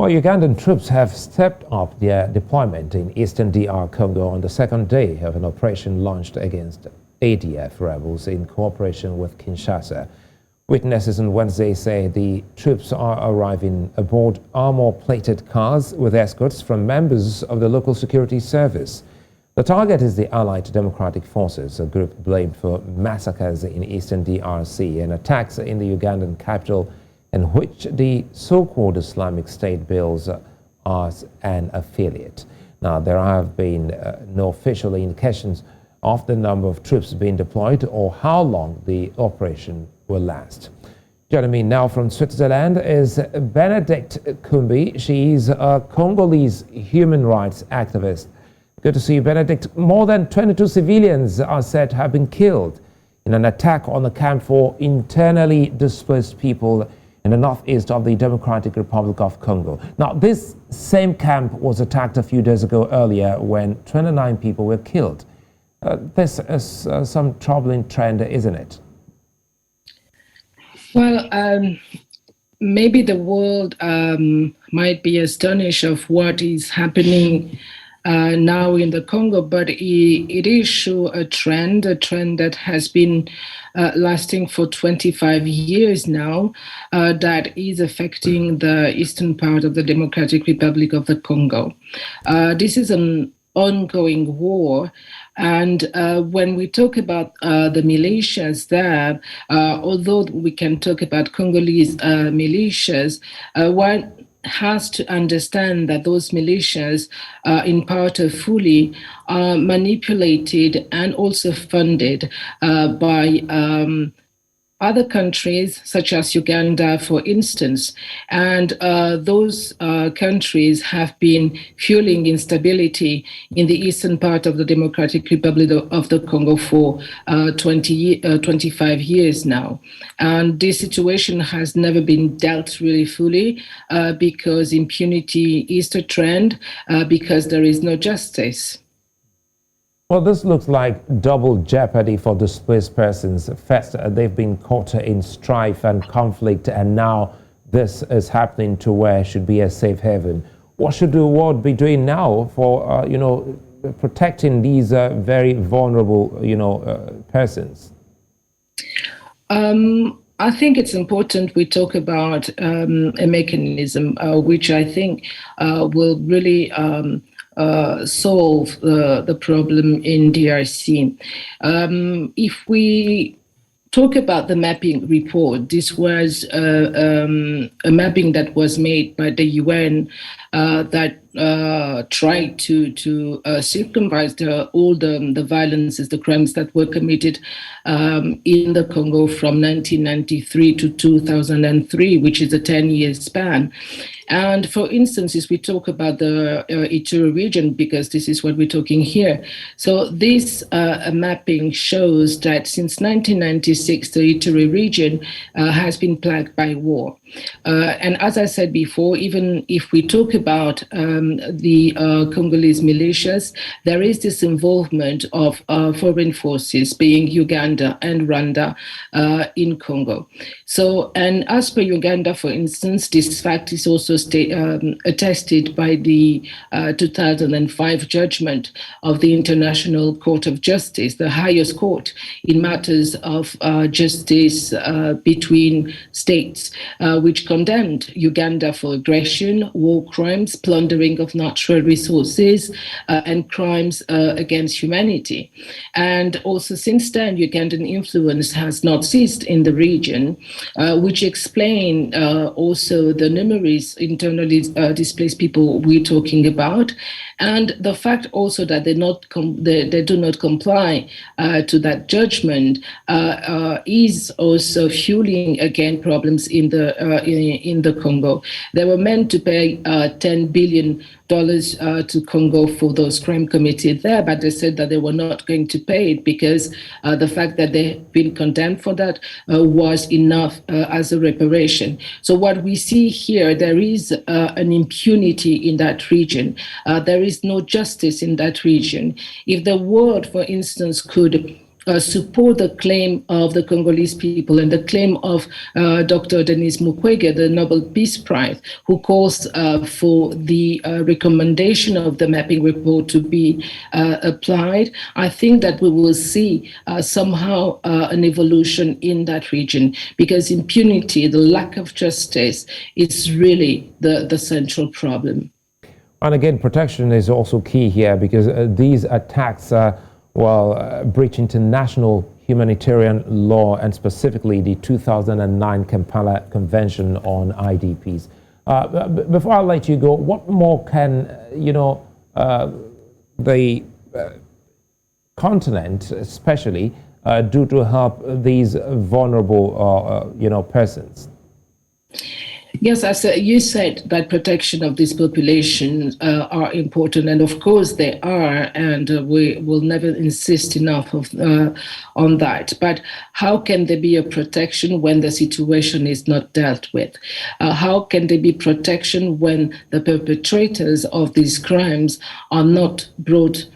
Well, Ugandan troops have stepped up their deployment in eastern DR Congo on the second day of an operation launched against A.D.F rebels in cooperation with Kinshasa. Witnesses on Wednesday say the troops are arriving aboard armor-plated cars with escorts from members of the local security service. The target is the Allied Democratic Forces, a group blamed for massacres in eastern DRC and attacks in the Ugandan capital, in which the so-called Islamic State bills as an affiliate. Now, there have been no official indications of the number of troops being deployed or how long the operation will last. Joining me now from Switzerland is Benedict Kumbi. She is a Congolese human rights activist. Good to see you, Benedict. More than 22 civilians are said to have been killed in an attack on the camp for internally displaced people in the northeast of the Democratic Republic of Congo. Now, this same camp was attacked a few days ago earlier when 29 people were killed. This is some troubling trend, isn't it? Well, maybe the world might be astonished of what is happening now in the Congo, but it is sure a trend that has been lasting for 25 years now, that is affecting the eastern part of the Democratic Republic of the Congo. This is an ongoing war. And when we talk about the militias there, although we can talk about Congolese militias, one has to understand that those militias, in part or fully, are manipulated and also funded by other countries, such as Uganda, for instance. And those countries have been fueling instability in the eastern part of the Democratic Republic of the Congo for 25 years now. And this situation has never been dealt really fully because impunity is the trend, because there is no justice. Well, this looks like double jeopardy for displaced persons. First, they've been caught in strife and conflict, and now this is happening to where should be a safe haven. What should the world be doing now for, protecting these very vulnerable, persons? I think it's important we talk about a mechanism which I think will really solve the problem in DRC. If we talk about the mapping report, this was a mapping that was made by the UN that tried to circumvent all the violences, the crimes that were committed in the Congo from 1993 to 2003, which is a 10-year span. And for instance, if we talk about the Ituri region, because this is what we're talking here. So this mapping shows that since 1996, the Ituri region has been plagued by war. And as I said before, even if we talk about the Congolese militias, there is this involvement of foreign forces, being Uganda and Rwanda, in Congo. So, and as per Uganda, for instance, this fact is also attested by the 2005 judgment of the International Court of Justice, the highest court in matters of justice between states, which condemned Uganda for aggression, war crimes, plundering of natural resources, and crimes against humanity. And also since then, Ugandan influence has not ceased in the region, which explain also the numerous internally displaced people we're talking about, and the fact also that they do not comply to that judgment is also fueling again problems in the Congo. They were meant to pay $10 billion to Congo for those crimes committed there, but they said that they were not going to pay it because the fact that they've been condemned for that was enough as a reparation. So what we see here, there is an impunity in that region. There is no justice in that region. If the world, for instance, could support the claim of the Congolese people and the claim of Dr. Denis Mukwege, the Nobel Peace Prize, who calls for the recommendation of the mapping report to be applied, I think that we will see somehow an evolution in that region, because impunity, the lack of justice, is really the central problem. And again, protection is also key here, because these attacks breach international humanitarian law, and specifically the 2009 Kampala Convention on IDPs. Before I let you go, what more can the continent, especially, do to help these vulnerable, persons? Yes, as you said, that protection of these populations are important, and of course they are, and we will never insist enough on that. But how can there be a protection when the situation is not dealt with? How can there be protection when the perpetrators of these crimes are not brought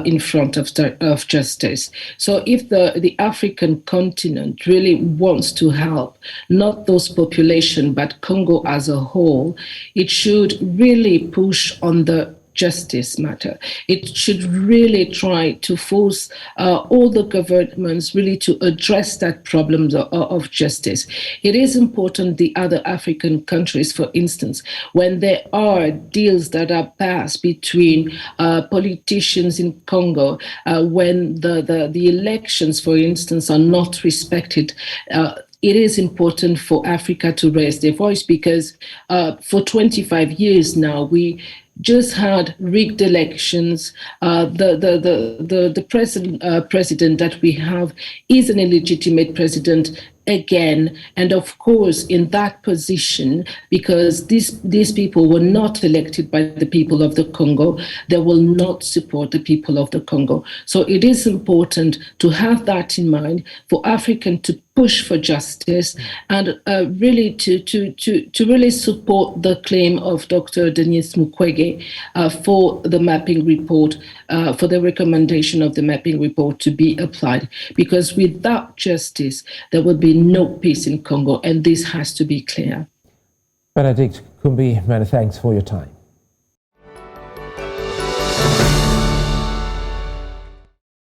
in front of justice? So if the African continent really wants to help, not those populations, but Congo as a whole, it should really push on the justice matter. It should really try to force all the governments really to address that problem of justice. It is important the other African countries, for instance, when there are deals that are passed between politicians in Congo, when the elections, for instance, are not respected, it is important for Africa to raise their voice, because for 25 years now, we just had rigged elections. The president that we have is an illegitimate president again, and of course in that position, because these people were not elected by the people of the Congo, they will not support the people of the Congo. So it is important to have that in mind, for African to push for justice, and really to really support the claim of Dr. Denis Mukwege for the mapping report, for the recommendation of the mapping report to be applied. Because without justice, there will be no peace in Congo, and this has to be clear. Benedict Kumbi, many thanks for your time.